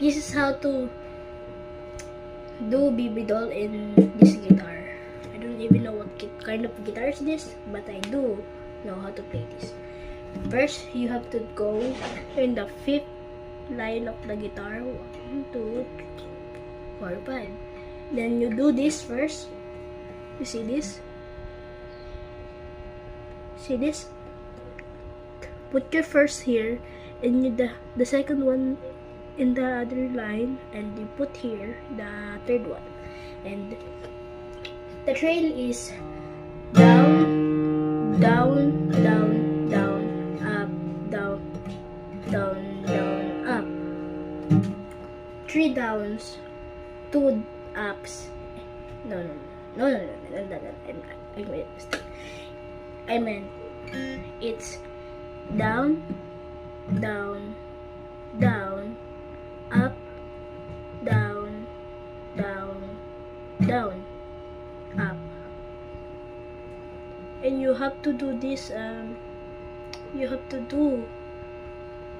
this is how to do baby doll in this guitar. I don't even know what kind of guitar is this, but I do know how to play this. First, you have to go in the 5th line of the guitar. 1, 2, 3, 4, 5. Then you do this first. You see this? See this? Put your first here, and the second one in the other line, and you put here the third one. And the trail is down, down, down, down, up, down, down, down, up. 3 downs, 2 ups. No. I made a mistake. I meant it's down, down, down, up, down, down, down, up. And you have to do this. You have to do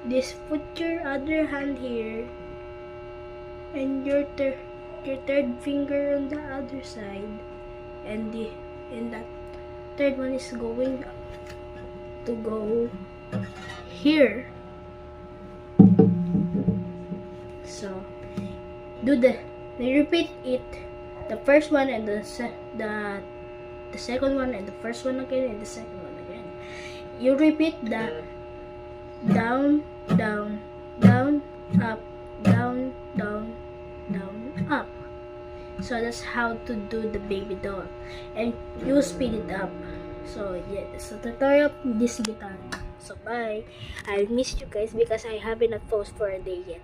this. Put your other hand here, and your third finger on the other side, and that third one is going to go here. So repeat it, the first one and the second one and the first one again and the second one again. You repeat the down, down, down, up, down, down, down, up. So that's how to do the baby doll, and you speed it up. So yeah, so tutorial this guitar. So bye. I'll miss you guys because I haven't posted for a day yet.